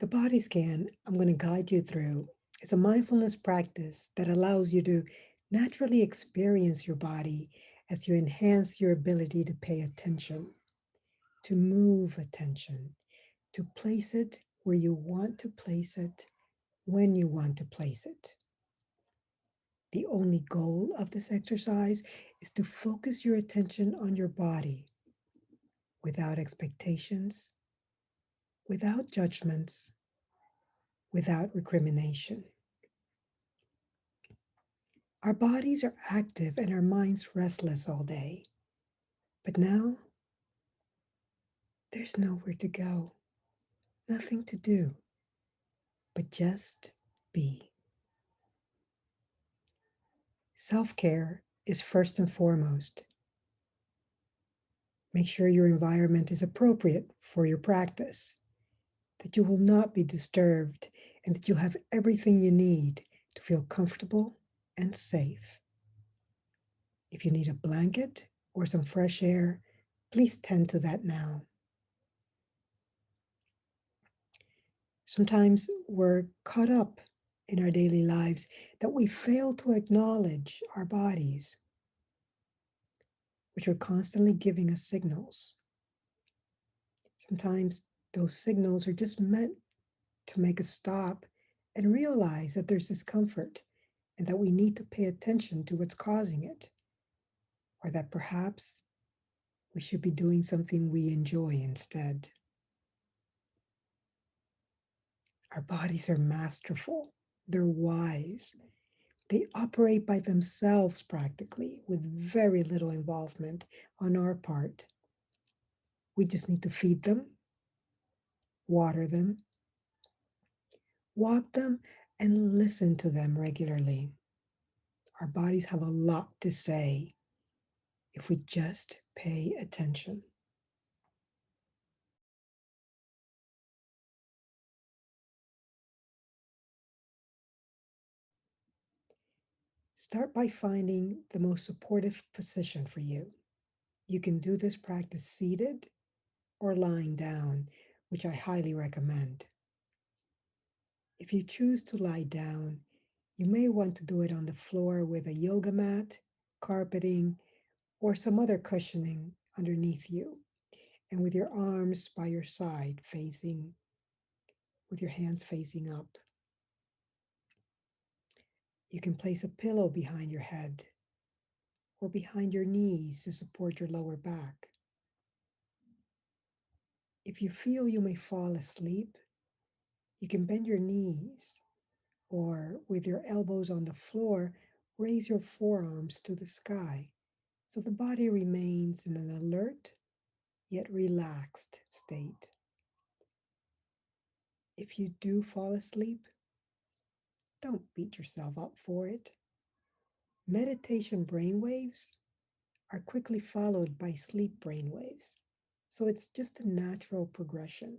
The body scan I'm going to guide you through is a mindfulness practice that allows you to naturally experience your body as you enhance your ability to pay attention, to move attention, to place it where you want to place it, when you want to place it. The only goal of this exercise is to focus your attention on your body without expectations, without judgments, without recrimination. Our bodies are active and our minds restless all day. But now there's nowhere to go, nothing to do, but just be. Self care is first and foremost. Make sure your environment is appropriate for your practice, that you will not be disturbed, and that you have everything you need to feel comfortable and safe. If you need a blanket or some fresh air, please tend to that now. Sometimes we're caught up in our daily lives that we fail to acknowledge our bodies, which are constantly giving us signals. Sometimes those signals are just meant to make us stop and realize that there's discomfort and that we need to pay attention to what's causing it, or that perhaps we should be doing something we enjoy instead. Our bodies are masterful, they're wise, they operate by themselves practically with very little involvement on our part. We just need to feed them, water them, walk them, and listen to them regularly. Our bodies have a lot to say if we just pay attention. Start by finding the most supportive position for you. You can do this practice seated or lying down, which I highly recommend. If you choose to lie down, you may want to do it on the floor with a yoga mat, carpeting, or some other cushioning underneath you, and with your arms by your side facing, with your hands facing up. You can place a pillow behind your head or behind your knees to support your lower back. If you feel you may fall asleep, you can bend your knees or, with your elbows on the floor, raise your forearms to the sky so the body remains in an alert yet relaxed state. If you do fall asleep, don't beat yourself up for it. Meditation brainwaves are quickly followed by sleep brainwaves, so it's just a natural progression,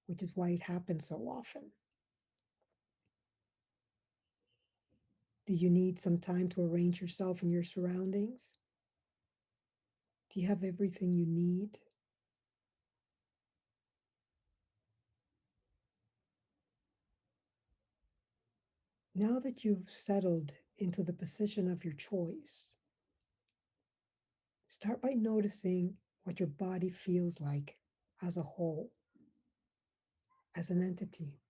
which is why it happens so often. Do you need some time to arrange yourself and your surroundings? Do you have everything you need? Now that you've settled into the position of your choice, start by noticing what your body feels like as a whole, as an entity,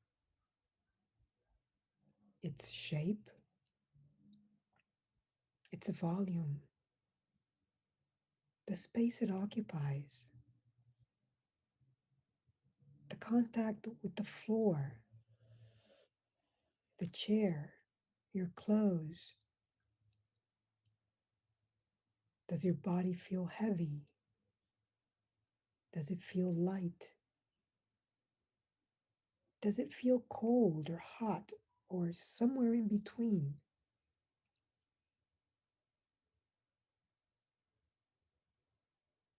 its shape, its volume, the space it occupies, the contact with the floor, the chair, your clothes. Does your body feel heavy? Does it feel light? Does it feel cold or hot or somewhere in between?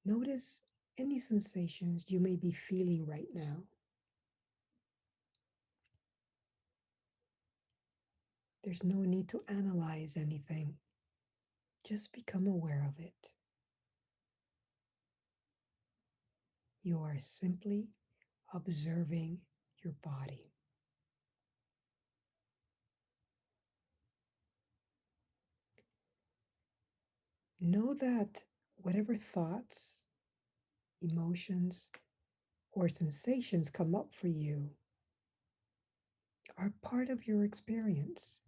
Notice any sensations you may be feeling right now. There's no need to analyze anything. Just become aware of it. You are simply observing your body. Know that whatever thoughts, emotions, or sensations come up for you are part of your experience.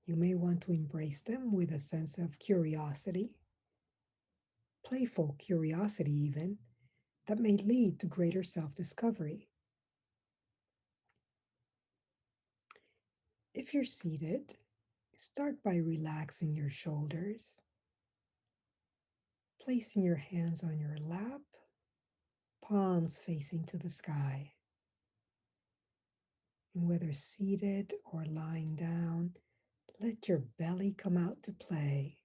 You may want to embrace them with a sense of curiosity, playful curiosity, even, that may lead to greater self discovery. If you're seated, start by relaxing your shoulders, placing your hands on your lap, palms facing to the sky. And whether seated or lying down, let your belly come out to play.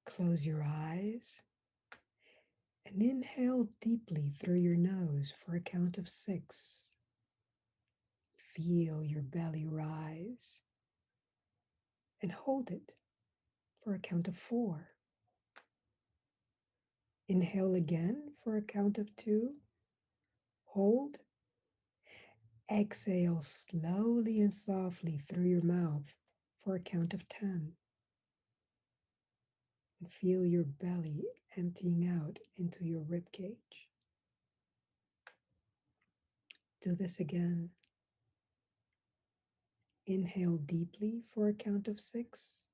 Close your eyes and inhale deeply through your nose for a count of 6. Feel your belly rise and hold it for a count of 4. Inhale again for a count of 2. Hold. Exhale slowly and softly through your mouth for a count of 10. And feel your belly emptying out into your rib cage. Do this again. Inhale deeply for a count of 6.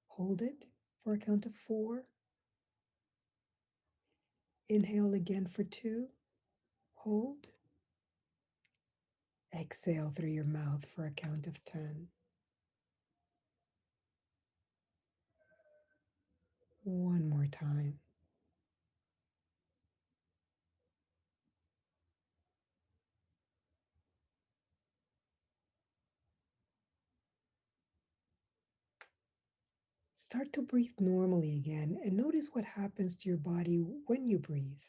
Hold it for a count of 4. Inhale again for 2. Hold. Exhale through your mouth for a count of 10. One more time. Start to breathe normally again and notice what happens to your body when you breathe.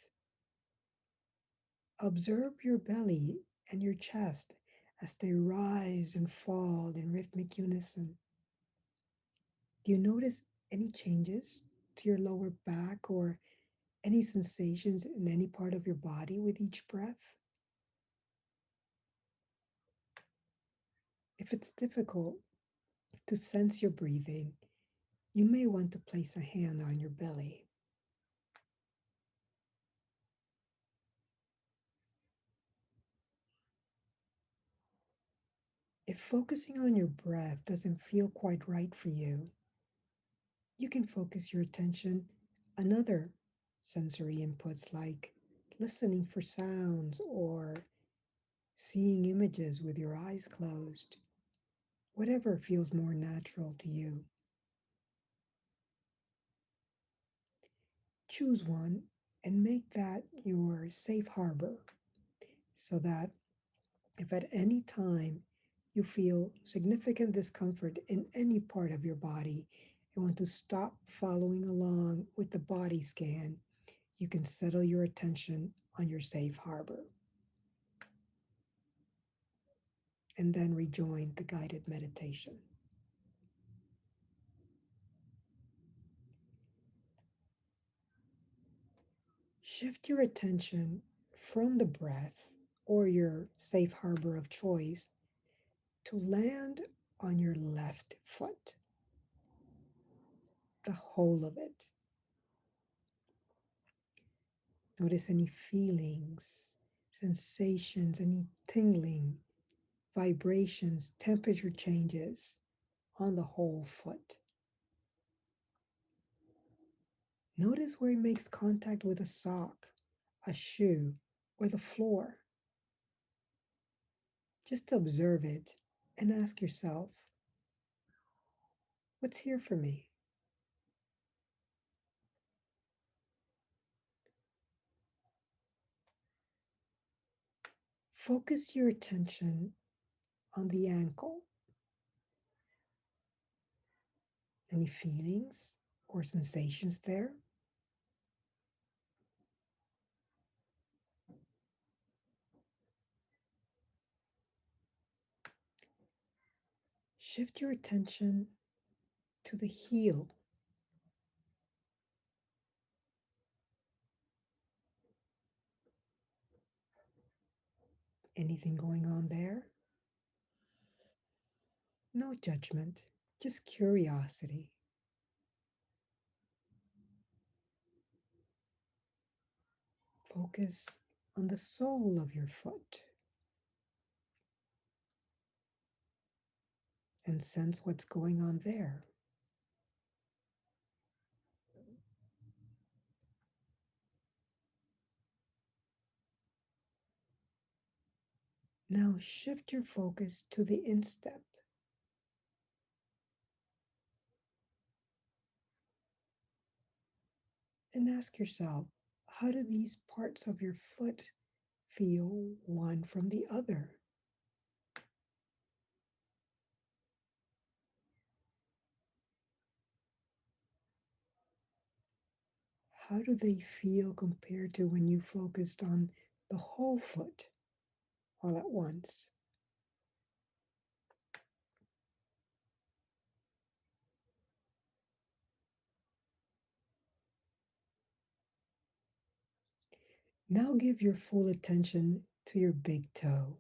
Observe your belly and your chest as they rise and fall in rhythmic unison. Do you notice any changes to your lower back or any sensations in any part of your body with each breath? If it's difficult to sense your breathing, you may want to place a hand on your belly. If focusing on your breath doesn't feel quite right for you, you can focus your attention on other sensory inputs like listening for sounds or seeing images with your eyes closed, whatever feels more natural to you. Choose one and make that your safe harbor so that if at any time you feel significant discomfort in any part of your body and want to stop following along with the body scan, you can settle your attention on your safe harbor and then rejoin the guided meditation. Shift your attention from the breath or your safe harbor of choice to land on your left foot, the whole of it. Notice any feelings, sensations, any tingling, vibrations, temperature changes on the whole foot. Notice where it makes contact with a sock, a shoe, or the floor. Just observe it and ask yourself, what's here for me? Focus your attention on the ankle. Any feelings or sensations there? Shift your attention to the heel. Anything going on there? No judgment, just curiosity. Focus on the sole of your foot and sense what's going on there. Now shift your focus to the instep and ask yourself, how do these parts of your foot feel one from the other? How do they feel compared to when you focused on the whole foot all at once? Now give your full attention to your big toe.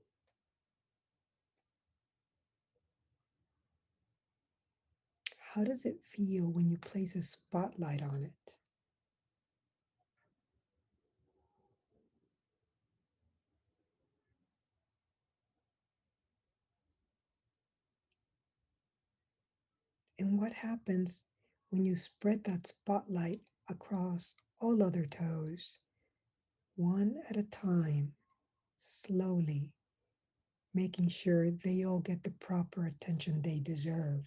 How does it feel when you place a spotlight on it? And what happens when you spread that spotlight across all other toes, one at a time, slowly, making sure they all get the proper attention they deserve?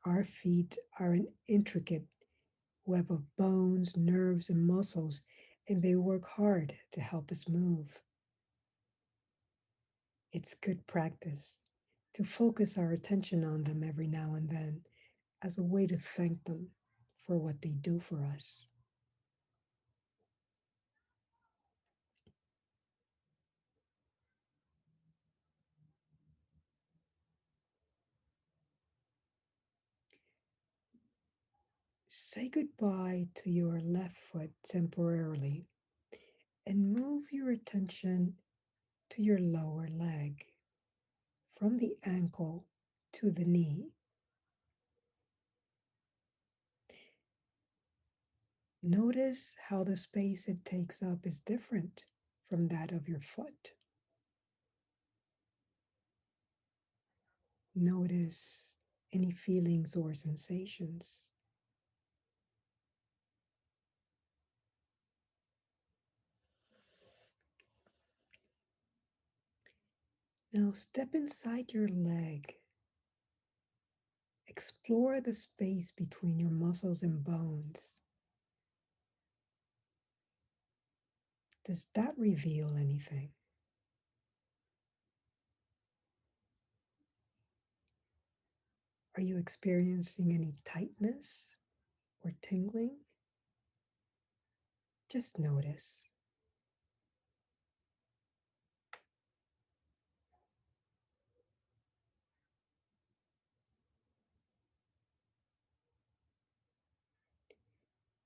Our feet are an intricate web of bones, nerves, and muscles, and they work hard to help us move. It's good practice to focus our attention on them every now and then as a way to thank them for what they do for us. Say goodbye to your left foot temporarily and move your attention to your lower leg from the ankle to the knee. Notice how the space it takes up is different from that of your foot. Notice any feelings or sensations. Now step inside your leg. Explore the space between your muscles and bones. Does that reveal anything? Are you experiencing any tightness or tingling? Just notice.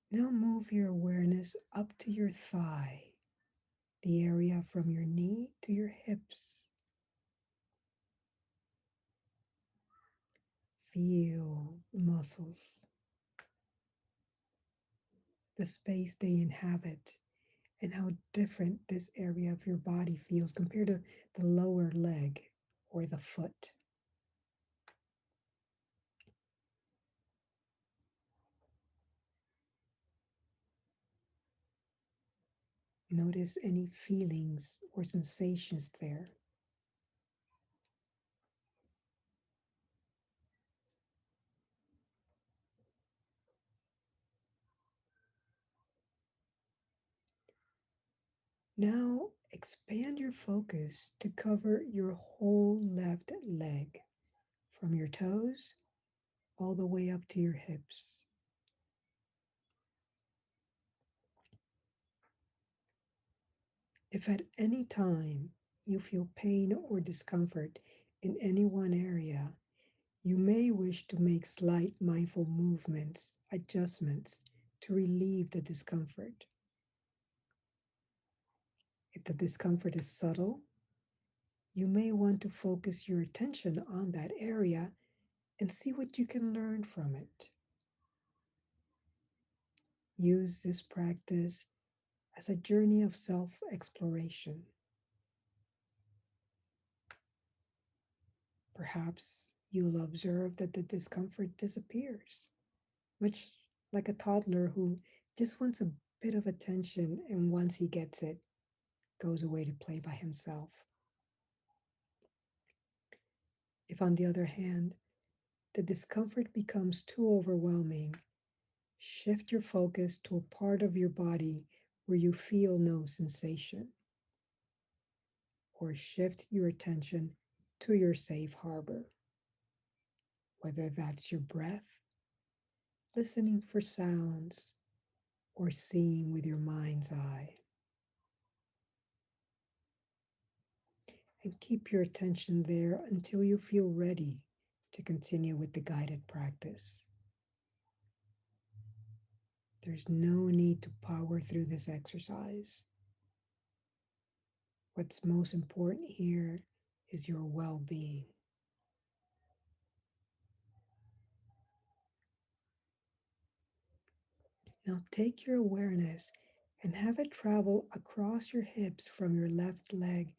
Now move your awareness up to your thigh, the area from your knee to your hips. Feel the muscles, the space they inhabit, and how different this area of your body feels compared to the lower leg or the foot. Notice any feelings or sensations there. Now expand your focus to cover your whole left leg from your toes all the way up to your hips. If at any time you feel pain or discomfort in any one area, You may wish to make slight mindful movements, adjustments to relieve the discomfort. If the discomfort is subtle, you may want to focus your attention on that area and see what you can learn from it. Use this practice as a journey of self exploration. Perhaps you'll observe that the discomfort disappears, much like a toddler who just wants a bit of attention and once he gets it, goes away to play by himself. If, on the other hand, the discomfort becomes too overwhelming, shift your focus to a part of your body where you feel no sensation, or shift your attention to your safe harbor, whether that's your breath, listening for sounds, or seeing with your mind's eye. And keep your attention there until you feel ready to continue with the guided practice. There's no need to power through this exercise. What's most important here is your well being. Now take your awareness and have it travel across your hips from your left leg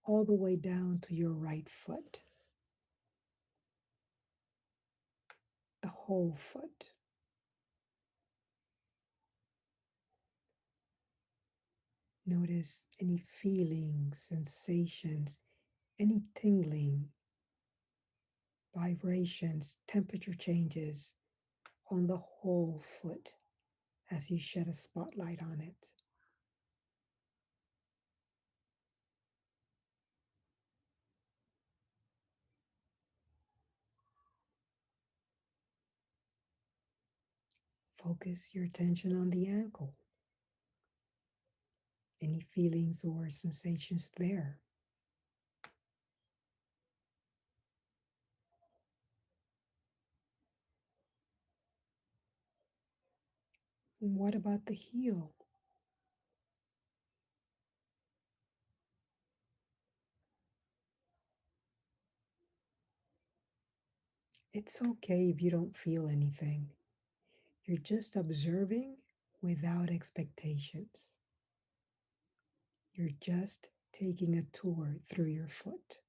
all the way down to your right foot, the whole foot. Notice any feelings, sensations, any tingling, vibrations, temperature changes on the whole foot as you shed a spotlight on it. Focus your attention on the ankle. Any feelings or sensations there? What about the heel? It's okay if you don't feel anything. You're just observing without expectations. You're just taking a tour through your foot.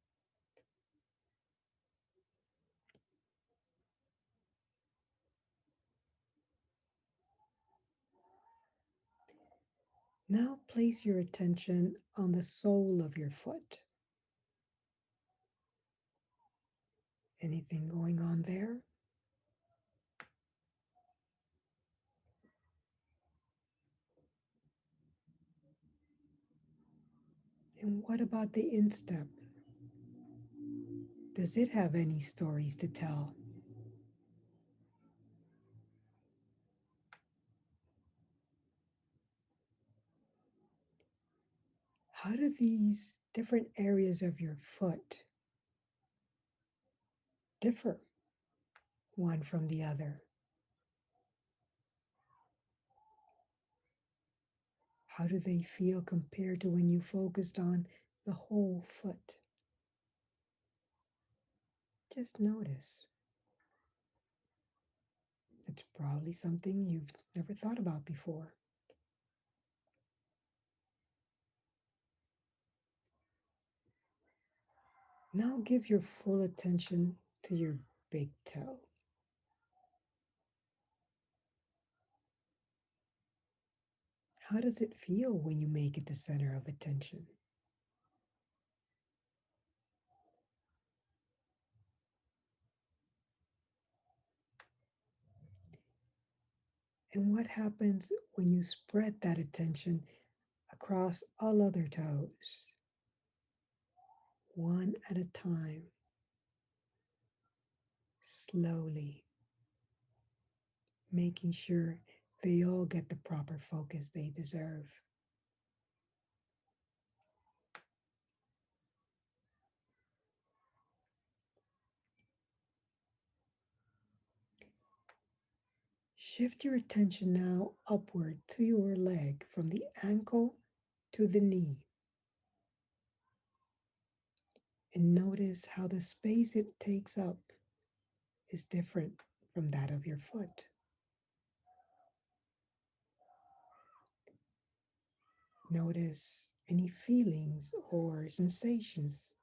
Now place your attention on the sole of your foot. Anything going on there? And what about the instep? Does it have any stories to tell? How do these different areas of your foot differ one from the other? How do they feel compared to when you focused on the whole foot? Just notice. It's probably something you've never thought about before. Now give your full attention to your big toe. How does it feel when you make it the center of attention? And what happens when you spread that attention across all other toes, one at a time, slowly, making sure they all get the proper focus they deserve? Shift your attention now upward to your leg from the ankle to the knee, and notice how the space it takes up is different from that of your foot. Notice any feelings or sensations.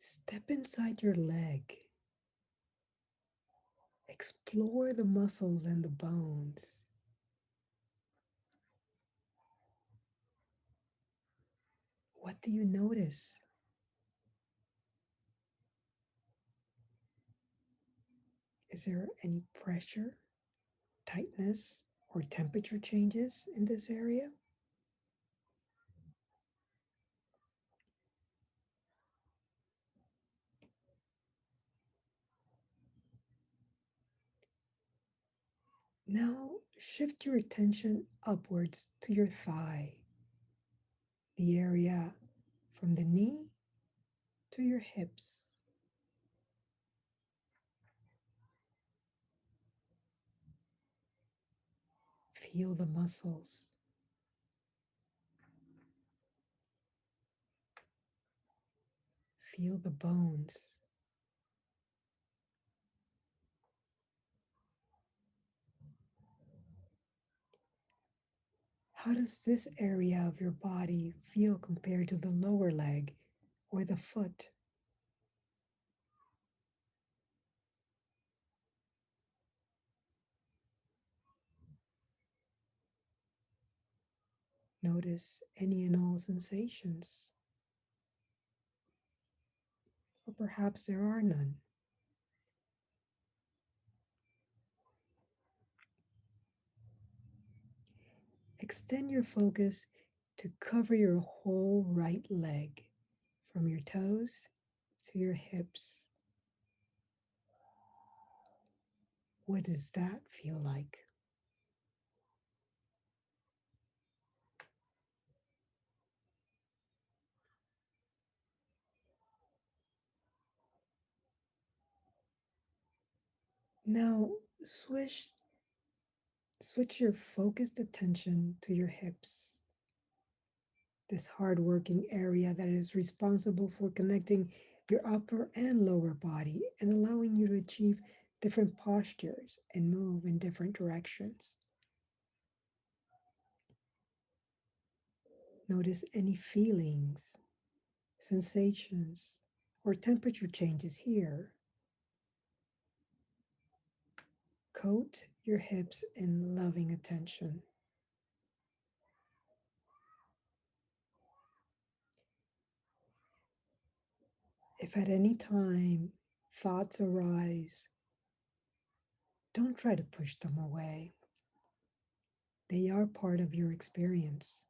Step inside your leg. Explore the muscles and the bones. What do you notice? Is there any pressure, tightness, or temperature changes in this area? Now shift your attention upwards to your thigh, the area from the knee to your hips. Feel the muscles. Feel the bones. How does this area of your body feel compared to the lower leg or the foot? Notice any and all sensations, or perhaps there are none. Extend your focus to cover your whole right leg from your toes to your hips. What does that feel like? Now switch your focused attention to your hips, this hard-working area that is responsible for connecting your upper and lower body and allowing you to achieve different postures and move in different directions. Notice any feelings, sensations, or temperature changes here. Coat your hips in loving attention. If at any time thoughts arise, don't try to push them away. They are part of your experience.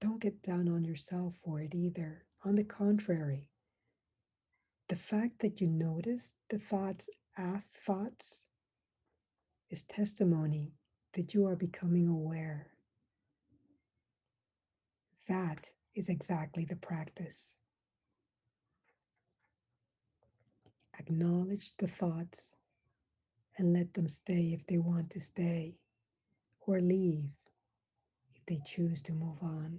Don't get down on yourself for it either. On the contrary, the fact that you notice the thoughts as thoughts is testimony that you are becoming aware. That is exactly the practice. Acknowledge the thoughts and let them stay if they want to stay, or leave if they choose to move on.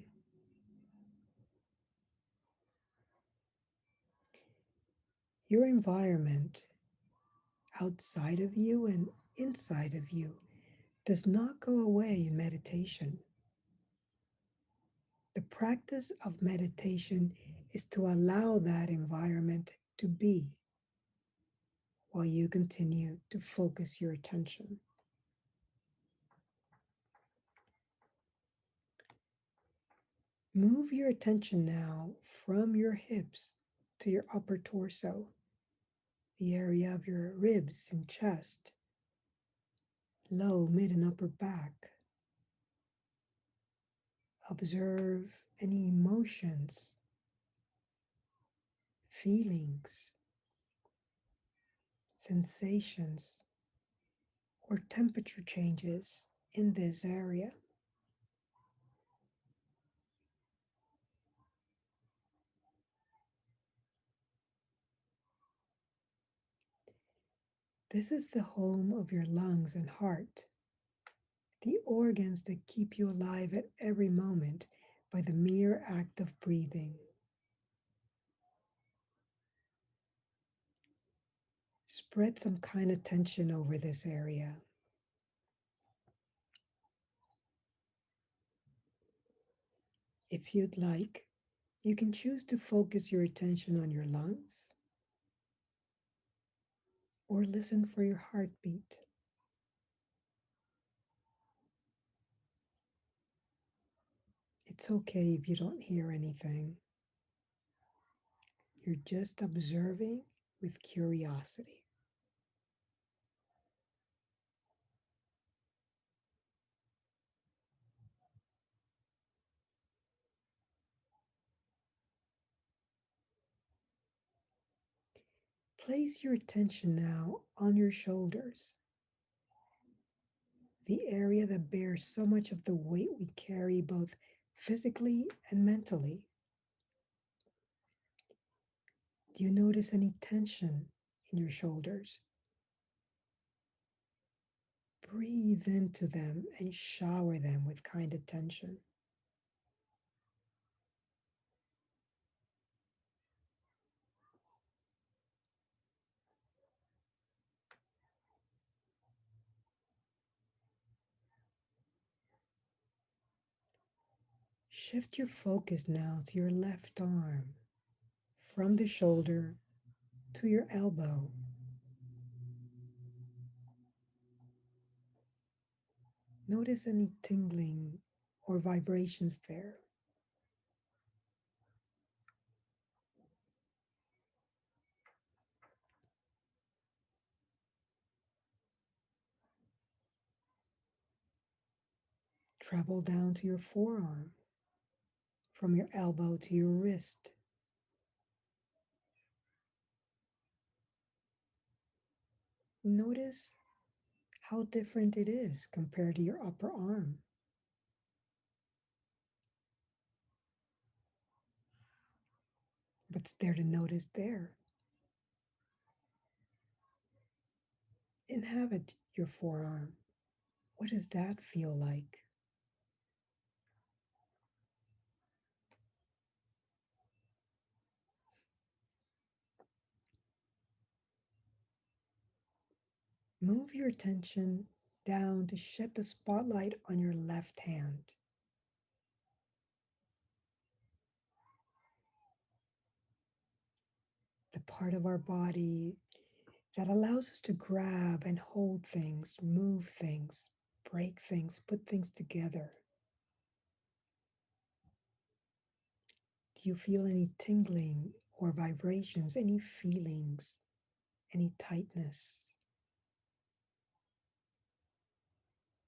Your environment outside of you and inside of you does not go away in meditation. The practice of meditation is to allow that environment to be while you continue to focus your attention. Move your attention now from your hips to your upper torso, the area of your ribs and chest, low, mid, and upper back. Observe any emotions, feelings, sensations, or temperature changes in this area. This is the home of your lungs and heart, the organs that keep you alive at every moment by the mere act of breathing. Spread some kind of tension over this area. If you'd like, you can choose to focus your attention on your lungs or listen for your heartbeat. It's okay if you don't hear anything. You're just observing with curiosity. Place your attention now on your shoulders, the area that bears so much of the weight we carry both physically and mentally. Do you notice any tension in your shoulders? Breathe into them and shower them with kind attention. Shift your focus now to your left arm, from the shoulder to your elbow. Notice any tingling or vibrations there. Travel down to your forearm, from your elbow to your wrist. Notice how different it is compared to your upper arm. What's there to notice there? Inhabit your forearm. What does that feel like? Move your attention down to shed the spotlight on your left hand. The part of our body that allows us to grab and hold things, move things, break things, put things together. Do you feel any tingling or vibrations, any feelings, any tightness?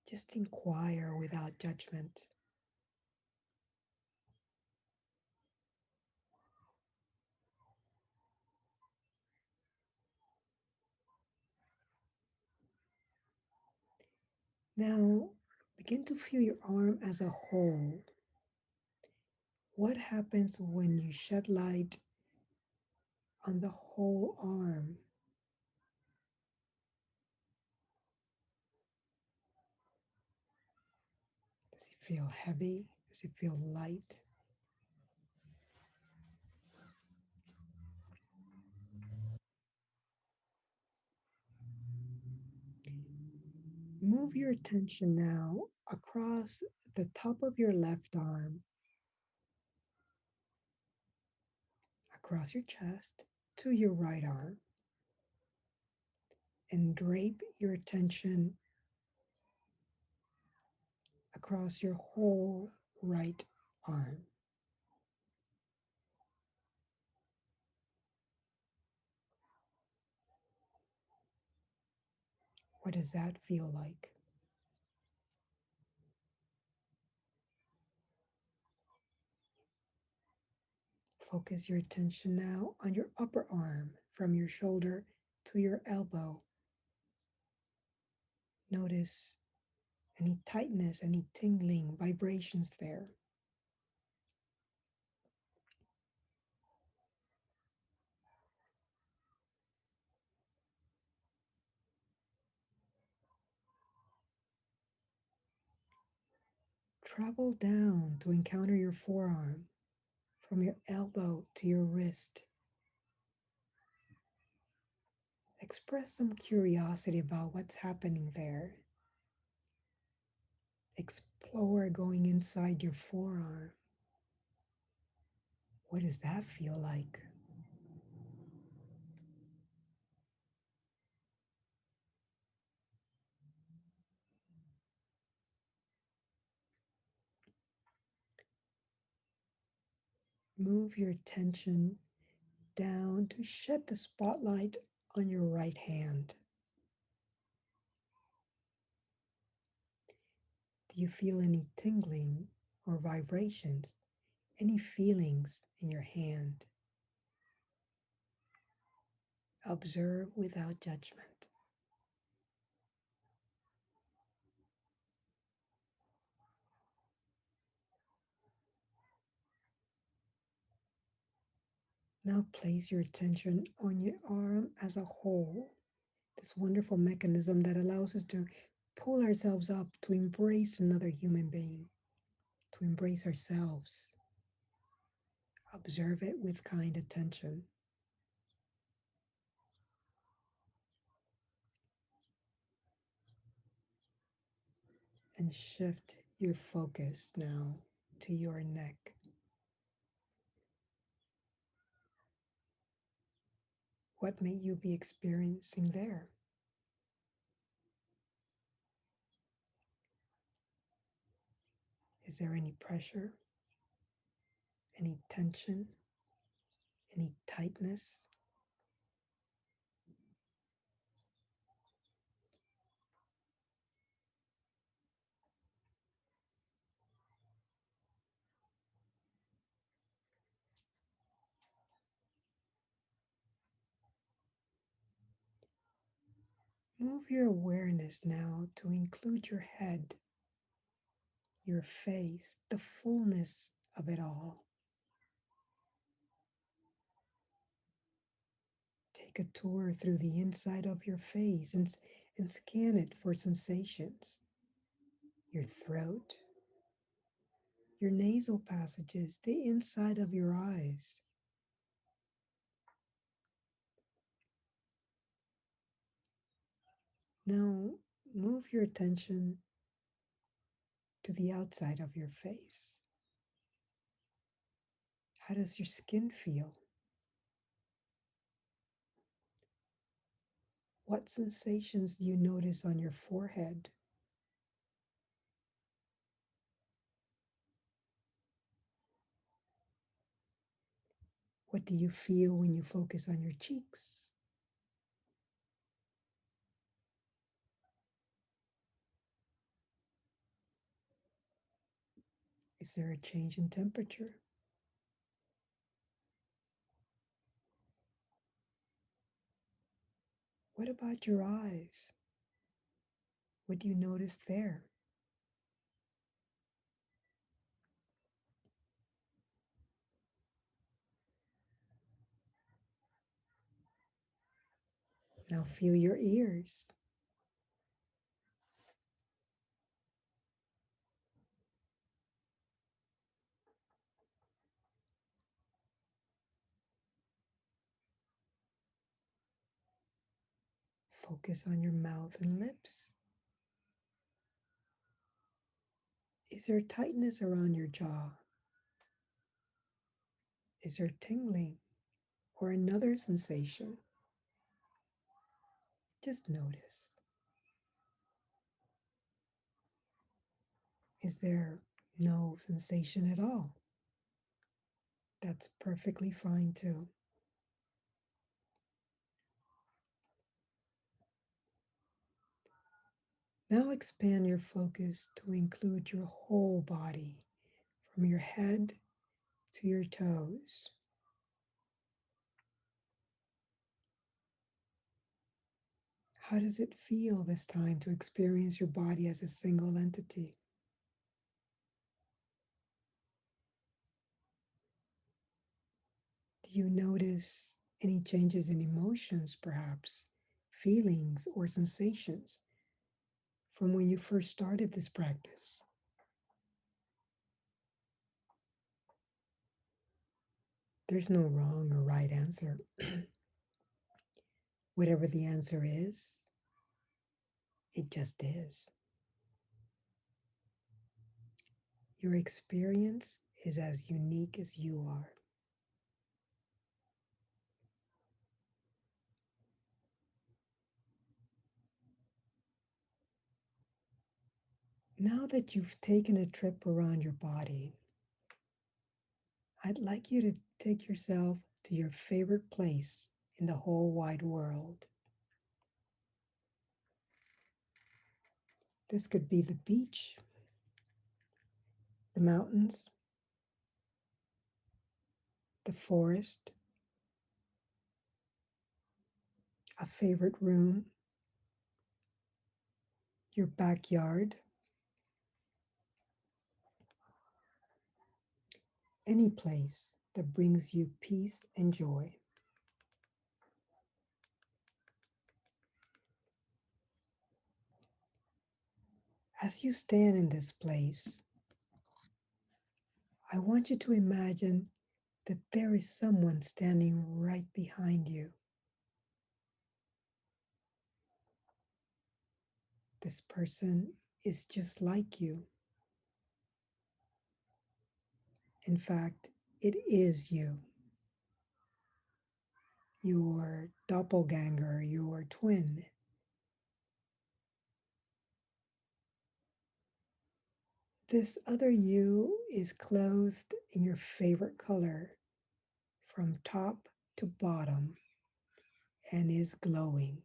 Just inquire without judgment. Now, begin to feel your arm as a whole. What happens when you shed light on the whole arm? Does it feel heavy? Does it feel light? Move your attention now across the top of your left arm, across your chest to your right arm, and drape your attention across your whole right arm. What does that feel like? Focus your attention now on your upper arm from your shoulder to your elbow. Notice Any tightness, any tingling, vibrations there. Travel down to encounter your forearm from your elbow to your wrist. Express some curiosity about what's happening there. Explore going inside your forearm. What does that feel like? Move your attention down to shed the spotlight on your right hand. Do you feel any tingling or vibrations? Any feelings in your hand? Observe without judgment. Now place your attention on your arm as a whole, this wonderful mechanism that allows us to pull ourselves up to embrace another human being, to embrace ourselves. Observe it with kind attention and shift your focus now to your neck. What may you be experiencing there? Is there any pressure, any tension, any tightness? Move your awareness now to include your head, your face, the fullness of it all. Take a tour through the inside of your face and scan it for sensations. Your throat, your nasal passages, the inside of your eyes. Now move your attention to the outside of your face. How does your skin feel? What sensations do you notice on your forehead? What do you feel when you focus on your cheeks? Is there a change in temperature? What about your eyes? What do you notice there? Now feel your ears. Focus on your mouth and lips. Is there tightness around your jaw? Is there tingling or another sensation? Just notice. Is there no sensation at all? That's perfectly fine too. Now expand your focus to include your whole body, from your head to your toes. How does it feel this time to experience your body as a single entity? Do you notice any changes in emotions, perhaps feelings or sensations from when you first started this practice? There's no wrong or right answer. Whatever the answer is, it just is. Your experience is as unique as you are. Now that you've taken a trip around your body, I'd like you to take yourself to your favorite place in the whole wide world. This could be the beach, the mountains, the forest, a favorite room, your backyard, any place that brings you peace and joy. As you stand in this place, I want you to imagine that there is someone standing right behind you. This person is just like you. In fact, it is you, your doppelganger, your twin. This other you is clothed in your favorite color from top to bottom and is glowing.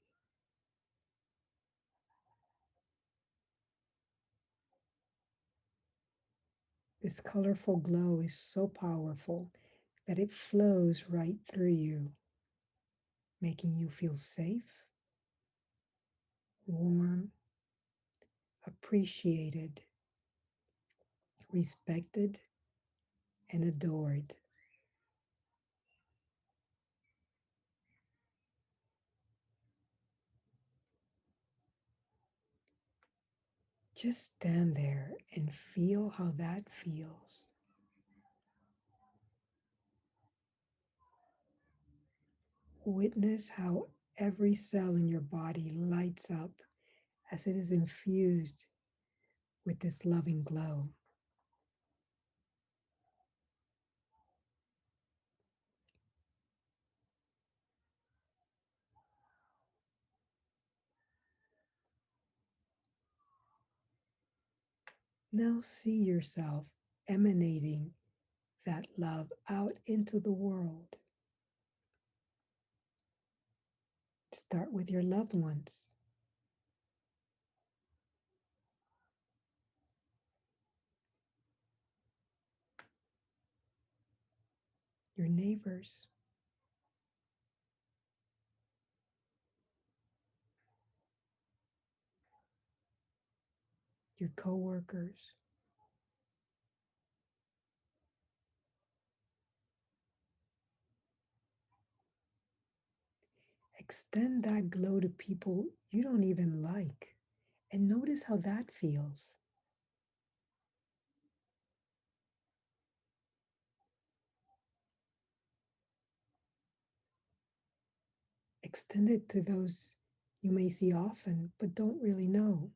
This colorful glow is so powerful that it flows right through you, making you feel safe, warm, appreciated, respected, and adored. Just stand there and feel how that feels. Witness how every cell in your body lights up as it is infused with this loving glow. Now see yourself emanating that love out into the world. Start with your loved ones, your neighbors, your coworkers. Extend that glow to people you don't even like and notice how that feels. Extend it to those you may see often but don't really know.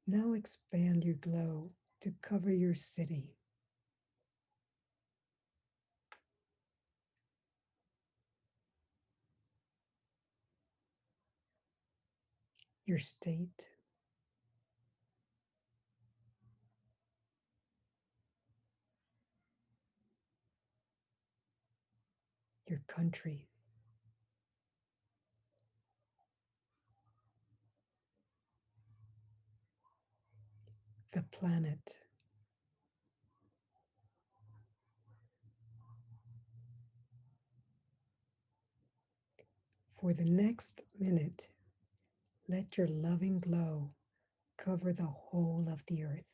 Now expand your glow to cover your city, your state, your country, the planet. For the next minute, let your loving glow cover the whole of the earth.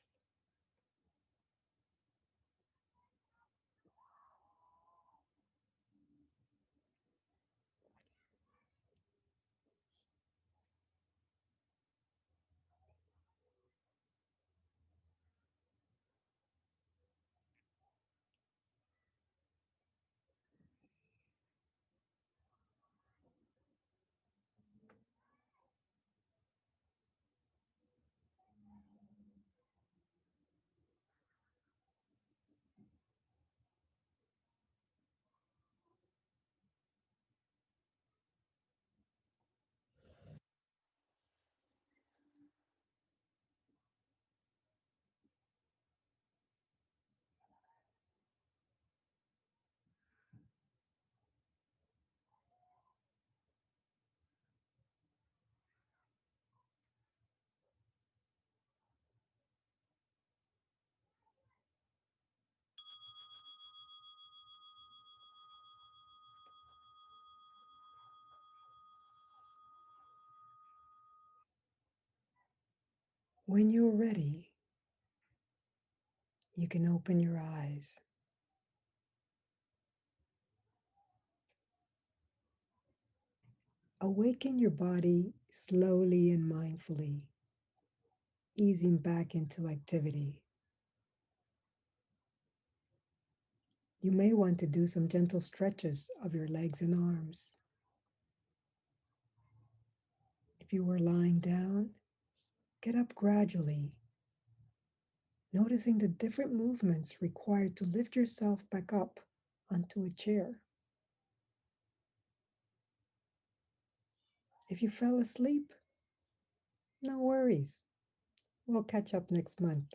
When you're ready, you can open your eyes. Awaken your body slowly and mindfully, easing back into activity. You may want to do some gentle stretches of your legs and arms. If you were lying down, get up gradually, noticing the different movements required to lift yourself back up onto a chair. If you fell asleep, no worries. We'll catch up next month.